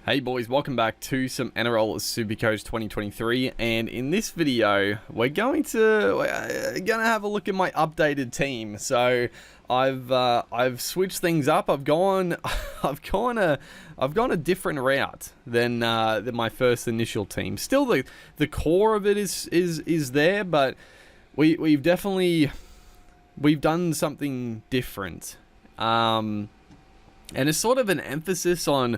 Hey boys, welcome back to some Nrl Supercoach 2023, and in this video we're going to have a look at my updated team. So I've switched things up. I've gone a different route than my first initial team. Still the core of it is there, but we've done something different, and it's sort of an emphasis on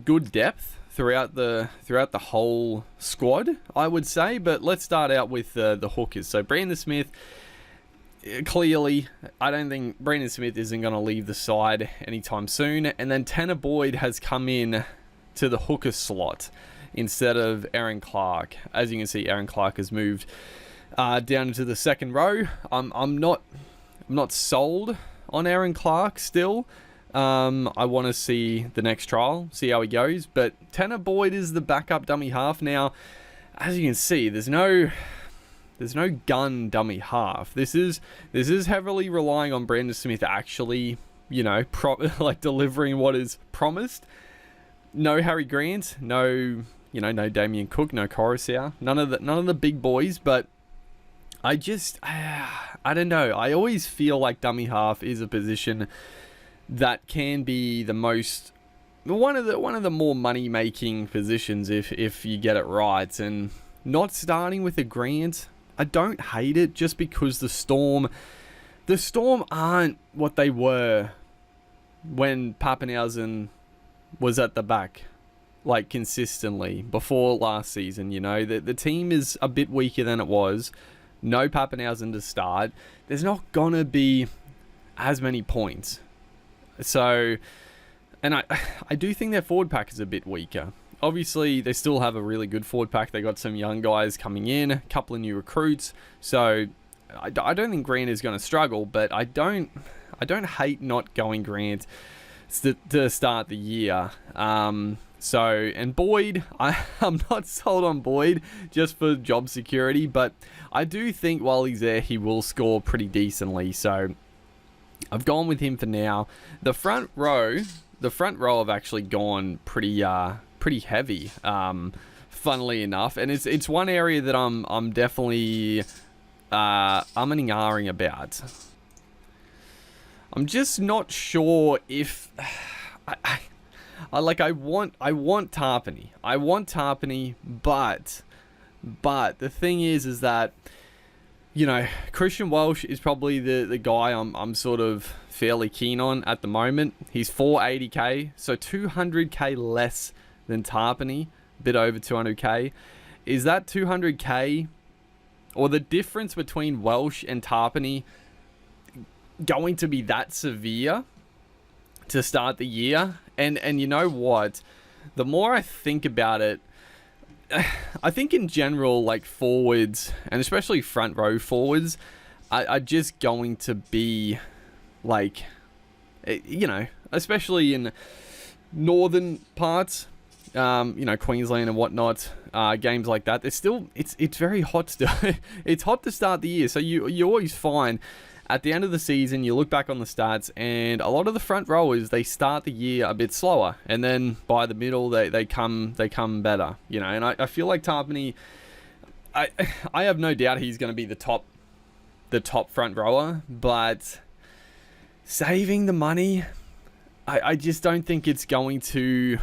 good depth throughout the whole squad, I would say. But let's start out with the hookers. So Brandon Smith, clearly, I don't think Brandon Smith isn't going to leave the side anytime soon. And then Tanner Boyd has come in to the hooker slot instead of Aaron Clark. As you can see, Aaron Clark has moved down into the second row. I'm not sold on Aaron Clark still. I want to see the next trial, see how he goes. But Tanner Boyd is the backup dummy half now. As you can see, there's no gun dummy half. This is heavily relying on Brandon Smith actually, delivering what is promised. No Harry Grant, no Damien Cook, no Coruscant, none of the big boys. But I don't know. I always feel like dummy half is a position that can be one of the more money making positions if you get it right. And not starting with a Grant, I don't hate it, just because the Storm aren't what they were when Pappenhausen was at the back, like, consistently before last season. The team is a bit weaker than it was. No Pappenhausen to start. There's not gonna be as many points. So, and I do think their forward pack is a bit weaker. Obviously, they still have a really good forward pack. They got some young guys coming in, a couple of new recruits. So, I don't think Grant is going to struggle, but I don't hate not going Grant to start the year. And Boyd, I'm not sold on Boyd just for job security, but I do think while he's there, he will score pretty decently. So I've gone with him for now. The front row have actually gone pretty heavy, funnily enough, and it's one area that I'm definitely umming about. I'm just not sure if I want Tarpany. I want Tarpany, but the thing is that, Christian Welsh is probably the guy I'm sort of fairly keen on at the moment. He's 480k, so 200k less than Tarpany, a bit over 200k. Is that 200k, or the difference between Welsh and Tarpany, going to be that severe to start the year? And you know what? The more I think about it, I think in general, like, forwards, and especially front row forwards, are just going to be, like, especially in northern parts, Queensland and whatnot, games like that. There's still, it's very hot still. It's hot to start the year, so you always find at the end of the season, you look back on the stats, and a lot of the front rowers, they start the year a bit slower, and then by the middle, they come better, And I feel like Tarpany, I have no doubt he's going to be the top front rower, but saving the money, I just don't think it's going to.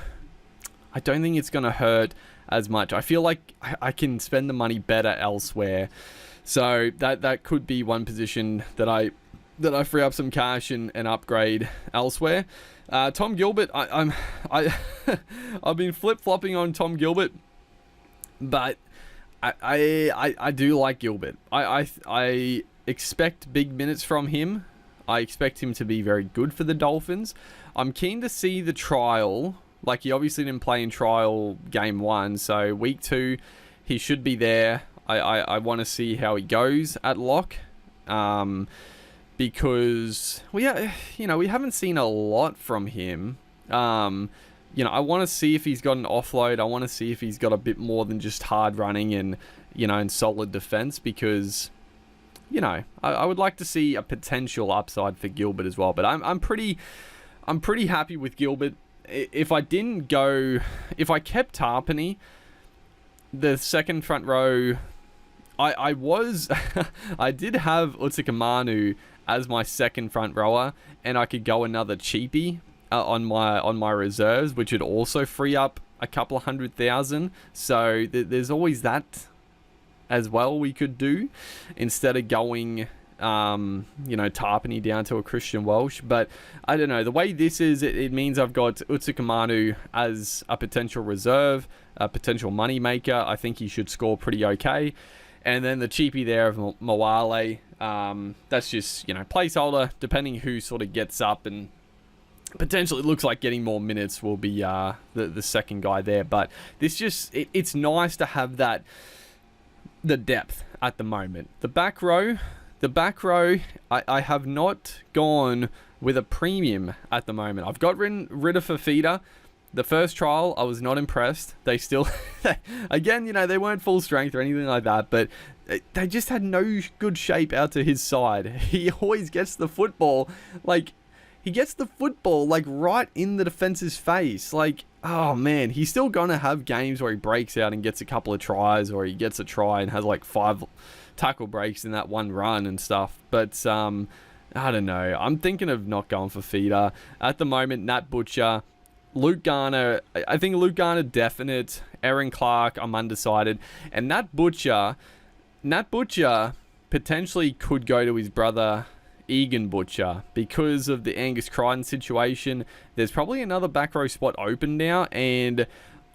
I don't think it's going to hurt as much. I feel like I can spend the money better elsewhere. So that could be one position that I free up some cash and upgrade elsewhere. Tom Gilbert, I've been flip-flopping on Tom Gilbert, but I do like Gilbert. I expect big minutes from him. I expect him to be very good for the Dolphins. I'm keen to see the trial. Like, he obviously didn't play in trial game 1, so week 2 he should be there. I want to see how he goes at lock, because we haven't seen a lot from him. I want to see if he's got an offload. I want to see if he's got a bit more than just hard running and solid defense, because I would like to see a potential upside for Gilbert as well. But I'm pretty happy with Gilbert. if I kept Tarpany, the second front row, I was, I did have Utsukamanu as my second front rower, and I could go another cheapie on my reserves, which would also free up a couple of 100,000. So there's always that as well we could do, instead of going Tarpany down to a Christian Welsh. But I don't know, the way this is, it means I've got Utsukamanu as a potential reserve, a potential money maker. I think he should score pretty okay. And then the cheapie there of Mawale, that's just, placeholder, depending who sort of gets up and potentially looks like getting more minutes will be the second guy there. But this just, it's nice to have that, the depth at the moment. The back row, I have not gone with a premium at the moment. I've got rid of Fafita. The first trial, I was not impressed. They still, again, they weren't full strength or anything like that, but they just had no good shape out to his side. He always gets the football, right in the defense's face. Oh man, he's still gonna have games where he breaks out and gets a couple of tries, or he gets a try and has 5 tackle breaks in that one run and stuff. But I don't know. I'm thinking of not going for Feeder at the moment. Nat Butcher, Luke Garner. I think Luke Garner definite. Aaron Clark, I'm undecided. And Nat Butcher potentially could go to his brother Egan Butcher because of the Angus Crichton situation. There's probably another back row spot open now, and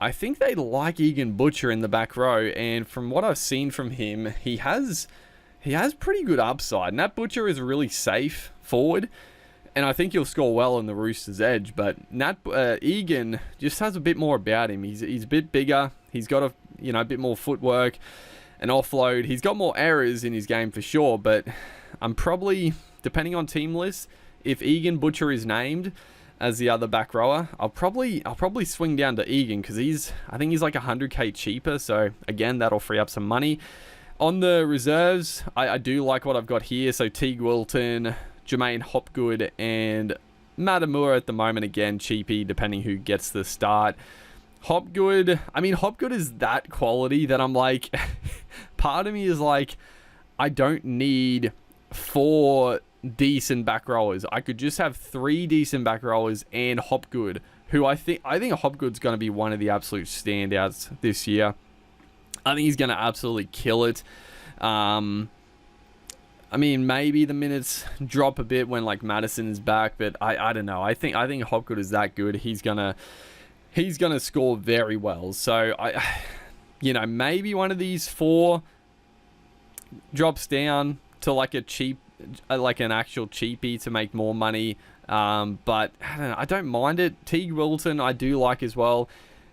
I think they like Egan Butcher in the back row. And from what I've seen from him, he has pretty good upside. Nat Butcher is a really safe forward, and I think he'll score well on the Roosters' edge. But Egan just has a bit more about him. He's a bit bigger. He's got a bit more footwork and offload. He's got more errors in his game for sure. But I'm probably, depending on team list, if Egan Butcher is named as the other back rower, I'll probably swing down to Egan, because I think he's like 100k cheaper. So again, that'll free up some money. On the reserves, I do like what I've got here. So Teague Wilton, Jermaine Hopgood, and Matamura at the moment, again, cheapy, depending who gets the start. Hopgood is that quality that I'm like, part of me is like, I don't need 4 decent back rowers. I could just have 3 decent back rowers and Hopgood, who I think Hopgood's going to be one of the absolute standouts this year. I think he's going to absolutely kill it. Maybe the minutes drop a bit when Madison is back, but I don't know. I think Hopgood is that good. He's gonna score very well. So maybe one of these 4 drops down to a cheap, an actual cheapie to make more money. But I don't know. I don't mind it. Teague Wilton, I do like as well.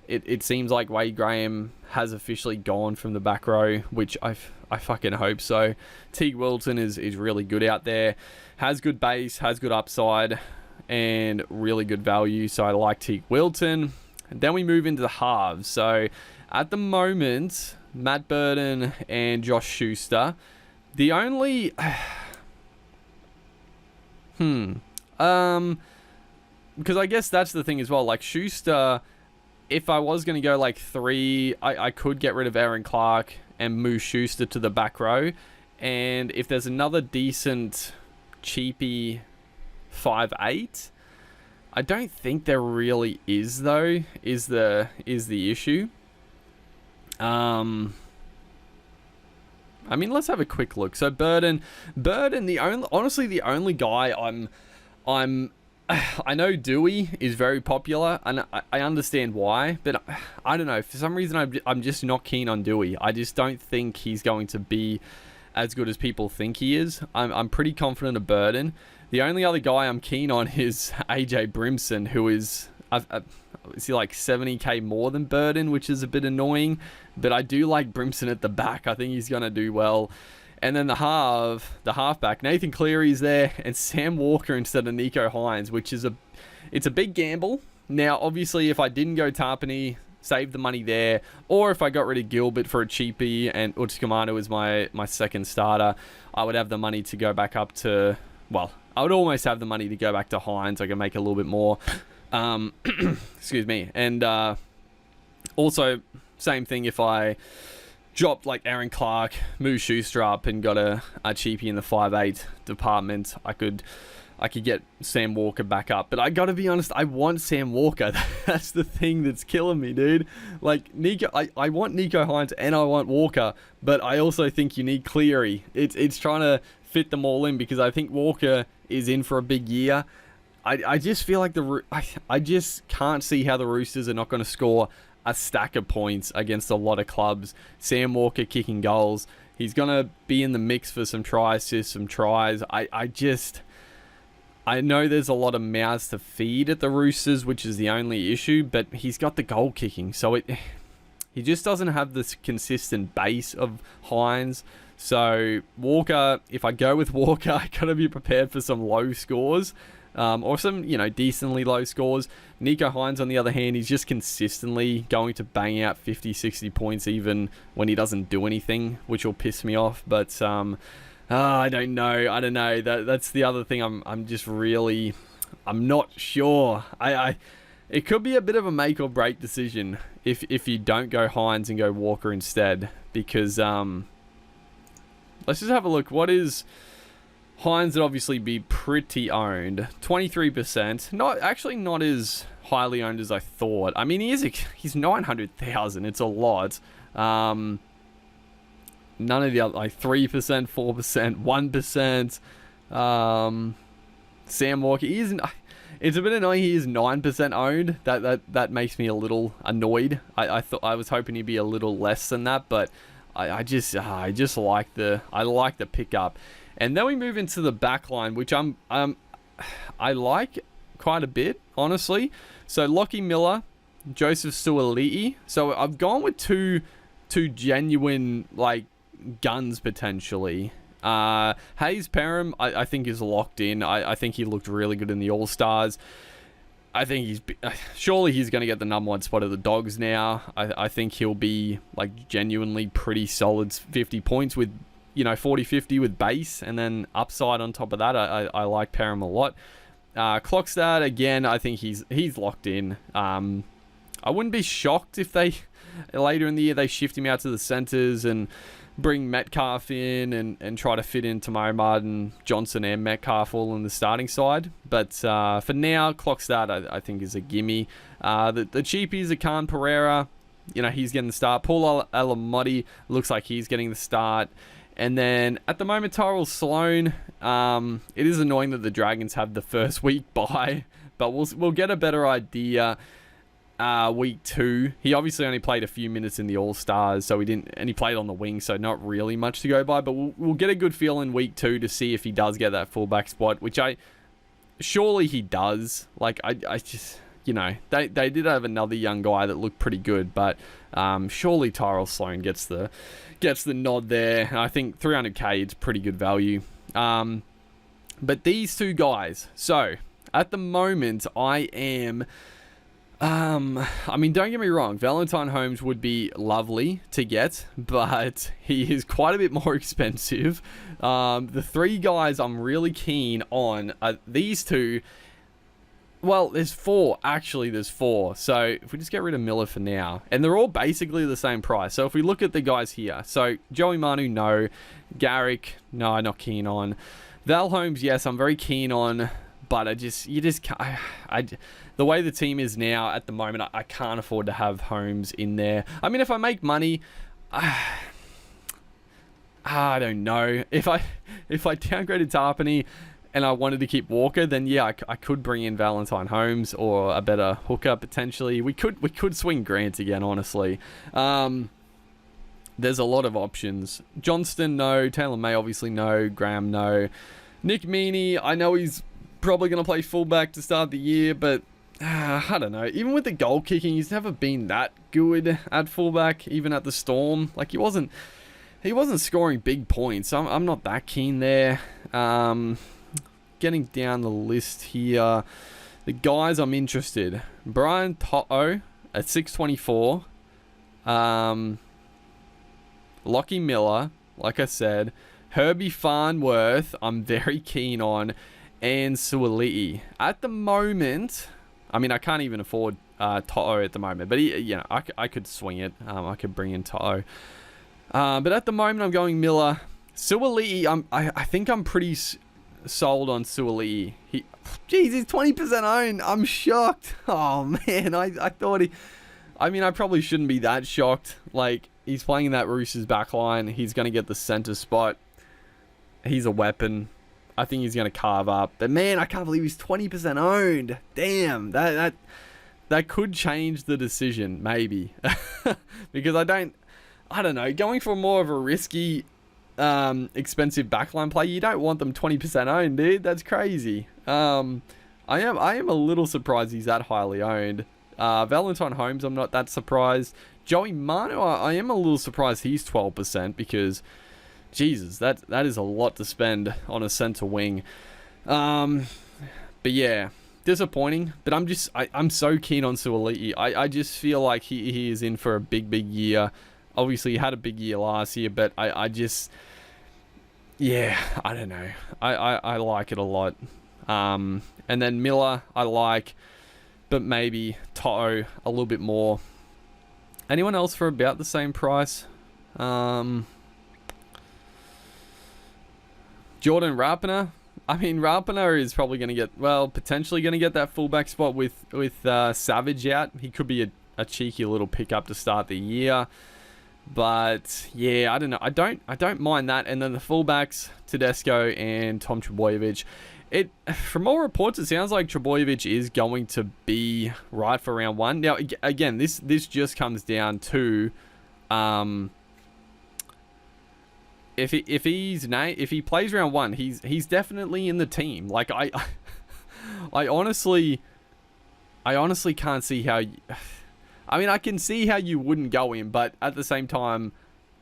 It seems like Wade Graham has officially gone from the back row, which I fucking hope so. Teague Wilton is really good out there. Has good base, has good upside, and really good value. So I like Teague Wilton. And then we move into the halves. So at the moment, Matt Burton and Josh Schuster. The only... because I guess that's the thing as well. Schuster... If I was going to go 3, I could get rid of Aaron Clark and move Schuster to the back row. And if there's another decent cheapie 5'8", I don't think there really is, though, is the issue. Let's have a quick look. So Burden, the only guy I know Dewey is very popular, and I understand why, but I don't know. For some reason, I'm just not keen on Dewey. I just don't think he's going to be as good as people think he is. I'm pretty confident of Burden. The only other guy I'm keen on is AJ Brimson, who is... is he 70k more than Burden, which is a bit annoying, but I do like Brimson at the back. I think he's going to do well. And then the halfback, Nathan Cleary's there, and Sam Walker instead of Nico Hines, which is it's a big gamble. Now, obviously, if I didn't go Tarpany, save the money there, or if I got rid of Gilbert for a cheapie and Utsukamanu was my second starter, I would have the money to go back up to, I would almost have the money to go back to Hines. I can make a little bit more. Excuse me. And also, same thing if I dropped like Aaron Clark, move Schuster up and got a cheapie in the 5'8" department, I could get Sam Walker back up. But I gotta be honest, I want Sam Walker. That's the thing that's killing me, dude. Like, I want Nico Hines and I want Walker, but I also think you need Cleary. It's trying to fit them all in, because I think Walker is in for a big year. I just feel like I just can't see how the Roosters are not going to score a stack of points against a lot of clubs. Sam Walker kicking goals. He's going to be in the mix for some try assists, some tries. I know there's a lot of mouths to feed at the Roosters, which is the only issue, but he's got the goal kicking. So he just doesn't have this consistent base of Hines. So Walker, if I go with Walker, I got to be prepared for some low scores. Or some, decently low scores. Nico Hines, on the other hand, he's just consistently going to bang out 50, 60 points even when he doesn't do anything, which will piss me off. But I don't know. That's the other thing. I'm not sure. It could be a bit of a make or break decision if you don't go Hines and go Walker instead, because let's just have a look. What is Hines? Would obviously be pretty owned, 23%. Not as highly owned as I thought. I mean, he's 900,000. It's a lot. None of the other, like 3%, 4%, 1%. Sam Walker, it's a bit annoying. He is 9% owned. That makes me a little annoyed. I was hoping he'd be a little less than that, but I just like the pickup. And then we move into the back line, which I like quite a bit, honestly. So Lockie Miller, Joseph Suaalii. So I've gone with two genuine like guns potentially. Hayes Perham, I think is locked in. I think he looked really good in the All-Stars. I think surely he's going to get the number 1 spot of the Dogs now. I think he'll be like genuinely pretty solid 50 points with 40-50 with base, and then upside on top of that. I like Perham a lot. Clockstad, again, I think he's locked in. I wouldn't be shocked if they later in the year they shift him out to the centres and bring Metcalf in and try to fit in Tamari Martin, Johnson and Metcalf all in the starting side. But for now, Clockstad I think is a gimme. The cheapies are Khan Pereira. He's getting the start. Paul Alamotti looks like he's getting the start. And then, at the moment, Tyrell Sloan, it is annoying that the Dragons have the first week bye, but we'll get a better idea week 2. He obviously only played a few minutes in the All-Stars, so he played on the wing, so not really much to go by, but we'll get a good feel in week 2 to see if he does get that fullback spot, which surely he does. Like, I just, they did have another young guy that looked pretty good, but surely Tyrell Sloan gets the nod there. And I think 300k is pretty good value. But these two guys, so at the moment I am don't get me wrong, Valentine Holmes would be lovely to get, but he is quite a bit more expensive. The 3 guys I'm really keen on are these 2. Well, there's 4. Actually, there's 4. So, if we just get rid of Miller for now. And they're all basically the same price. So, if we look at the guys here. So, Joey Manu, no. Garrick, no, not keen on. Val Holmes, yes, I'm very keen on. But you just can't. The way the team is now at the moment, I can't afford to have Holmes in there. I mean, if I make money, I don't know. If I downgraded Tarpany and I wanted to keep Walker, then yeah, I could bring in Valentine Holmes or a better hooker potentially. We could swing Grant again, honestly. There's a lot of options. Johnston, no. Taylor May, obviously, no. Graham, no. Nick Meaney, I know he's probably going to play fullback to start the year, but I don't know. Even with the goal kicking, he's never been that good at fullback, even at the Storm. Like, he wasn't scoring big points. I'm not that keen there. Getting down the list here, the guys I'm interested. Brian To'o at 624. Lockie Miller, like I said. Herbie Farnworth, I'm very keen on. And Suaalii. At the moment, I mean, I can't even afford Toto at the moment, but I could swing it. I could bring in Toto. But at the moment, I'm going Miller. Suoli'i, I think I'm pretty sold on Suoli'i. Jeez, he's 20% owned. I'm shocked. Oh, man. I thought I probably shouldn't be that shocked. Like, he's playing in that Roosters back line. He's going to get the center spot. He's a weapon. I think he's going to carve up. But, man, I can't believe he's 20% owned. Damn. That could change the decision, maybe. Because I don't know. Going for more of a risky, expensive backline play, you don't want them 20% owned, dude. That's crazy. I am a little surprised he's that highly owned. Valentine Holmes, I'm not that surprised. Joey Manu, I am a little surprised he's 12% because, Jesus, that is a lot to spend on a centre wing. But yeah, disappointing. But I'm so keen on Suoli'i. I just feel like he is in for a big year. Obviously, he had a big year last year, but I don't know. I like it a lot. And then Miller, I like, but maybe Toto a little bit more. Anyone else for about the same price? Jordan Rapana. I mean, Rapana is probably going to get, potentially going to get that fullback spot with Savage out. He could be a cheeky little pickup to start the year. But yeah, I don't know. I don't mind that. And then the fullbacks, Tedesco and Tom Trbojevic. From all reports, it sounds like Trbojevic is going to be right for round one. Now, again, this just comes down to if he plays round one, he's definitely in the team. Like I honestly can't see how. I can see how you wouldn't go in, but at the same time,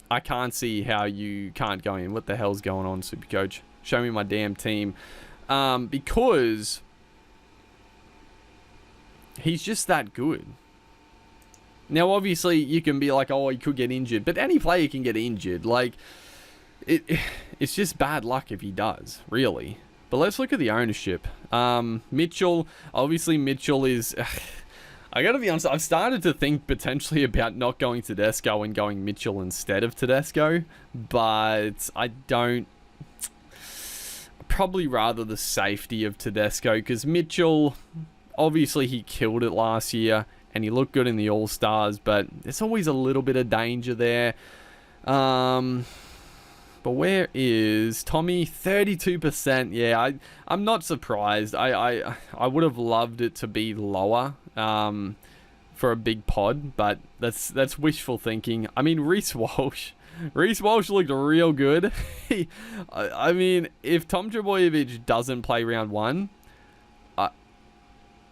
I can't see how you can't go in. What the hell's going on, Supercoach? Show me my damn team. Because he's just that good. Now, obviously, you can be like, oh, he could get injured. But any player can get injured. Like, it's just bad luck if he does, really. But let's look at the ownership. Mitchell, obviously, Mitchell is... I gotta be honest, I've started to think potentially about not going Tedesco and going Mitchell instead of Tedesco. But I don't... Probably rather the safety of Tedesco, because Mitchell, obviously he killed it last year and he looked good in the All-Stars, but there's always a little bit of danger there. But where is Tommy? 32%. Yeah, I'm not surprised. I would have loved it to be lower for a big pod, but that's wishful thinking. I mean, Reece Walsh looked real good. I mean, if Tom Trbojevic doesn't play round one,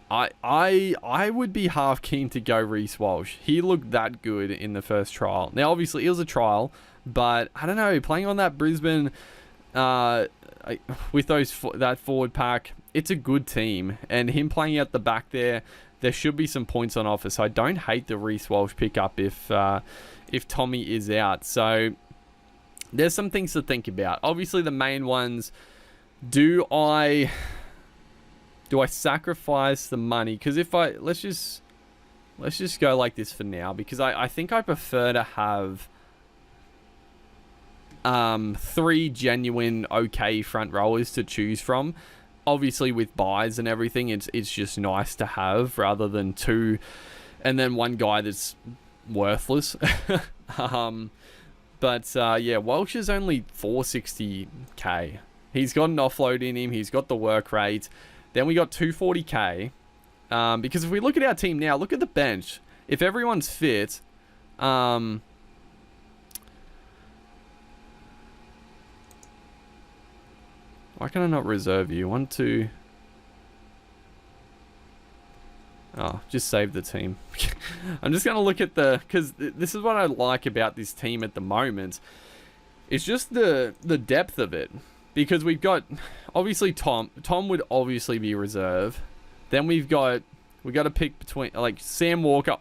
I would be half keen to go Reece Walsh. He looked that good in the first trial. Now, obviously, it was a trial, but I don't know, playing on that Brisbane with that forward pack, it's a good team, and him playing out the back there should be some points on offer. So I don't hate the Reece Walsh pickup if Tommy is out. So there's some things to think about. Obviously, the main ones, do I sacrifice the money? Because let's just go like this for now, because I think I prefer to have 3 genuine okay front rowers to choose from. Obviously, with buys and everything, it's just nice to have rather than 2 and then 1 guy that's worthless. Yeah, Welsh is only 460k. He's got an offload in him. He's got the work rate. Then we got 240k. Because if we look at our team now, look at the bench. If everyone's fit, why can I not reserve you? 1, 2. Oh, just save the team. I'm just going to look at because this is what I like about this team at the moment. It's just the depth of it. Because we've got, obviously, Tom. Tom would obviously be reserve. Then we got to pick between, like, Sam Walker,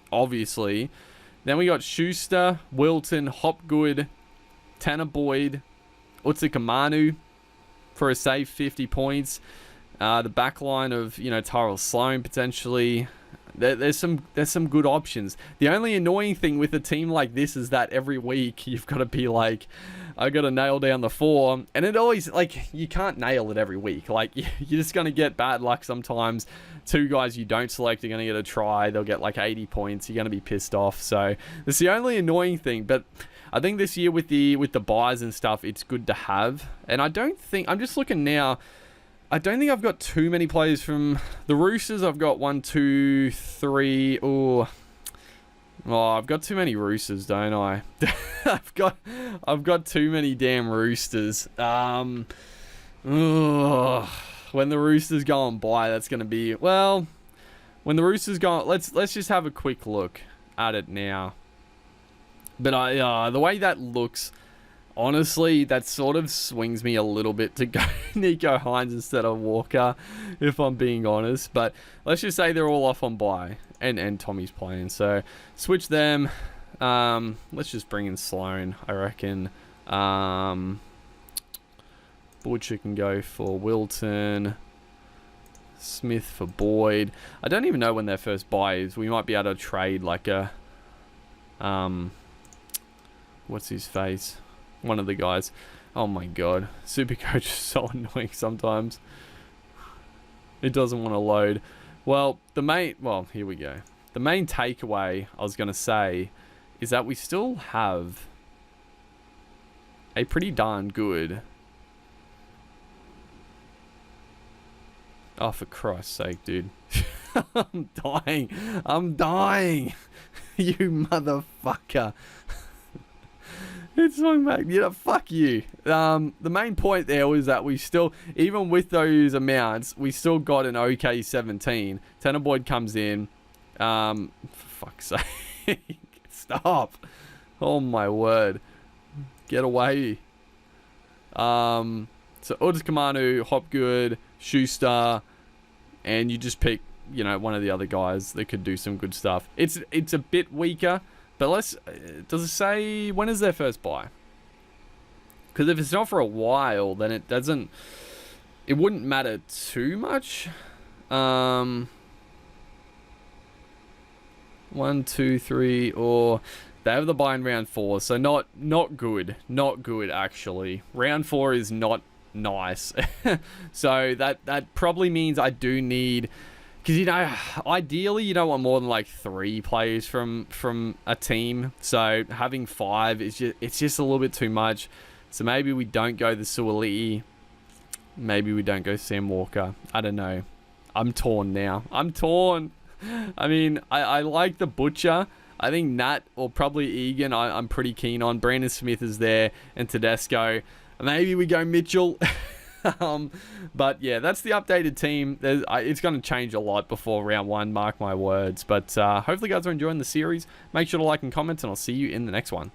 obviously. Then we got Schuster, Wilton, Hopgood, Tanner Boyd, Utsukamanu for a safe 50 points. The back line of, Tyrell Sloan potentially. There's some good options. The only annoying thing with a team like this is that every week you've got to be like, I got to nail down the form, and it always, like, you can't nail it every week. Like, you're just going to get bad luck sometimes. Two guys you don't select are going to get a try. They'll get like 80 points. You're going to be pissed off. So that's the only annoying thing. But I think this year with the buys and stuff, it's good to have. And I'm just looking now. I don't think I've got too many players from the Roosters. I've got 1, 2, 3. Oh, I've got too many Roosters, don't I? I've got too many damn Roosters. When the Roosters go on bye, that's going to be, well, when the Roosters go on, let's just have a quick look at it now. But the way that looks, honestly, that sort of swings me a little bit to go Nico Hines instead of Walker, if I'm being honest. But let's just say they're all off on bye, and Tommy's playing. So switch them. Let's just bring in Sloan, I reckon. Butcher can go for Wilton. Smith for Boyd. I don't even know when their first buy is. We might be able to trade like a... what's his face? One of the guys. Oh my god. Supercoach is so annoying sometimes. It doesn't want to load. Well, here we go. The main takeaway I was going to say is that we still have a pretty darn good... Oh, for Christ's sake, dude. I'm dying. You motherfucker. It's swung back. Fuck you. The main point there was that we still, even with those amounts, we still got an okay 17. Tanner Boyd comes in. For fuck's sake. Stop. Oh my word. Get away. So Udis Kamanu, Hopgood, Schuster, and you just pick, one of the other guys that could do some good stuff. It's a bit weaker, but does it say when is their first buy? Because if it's not for a while, then it wouldn't matter too much. 1, 2, 3, or they have the buy in round 4, so not good. Not good, actually. Round 4 is not nice. So that probably means I do need, because ideally you don't want more than like 3 players from a team. So having 5 is just a little bit too much. So maybe we don't go the Suoli'i. Maybe we don't go Sam Walker. I don't know. I'm torn now. I mean, I like the Butcher. I think Nat or probably Egan I'm pretty keen on. Brandon Smith is there, and Tedesco. Maybe we go Mitchell. But yeah, that's the updated team. It's going to change a lot before round 1, mark my words. But hopefully you guys are enjoying the series. Make sure to like and comment, and I'll see you in the next one.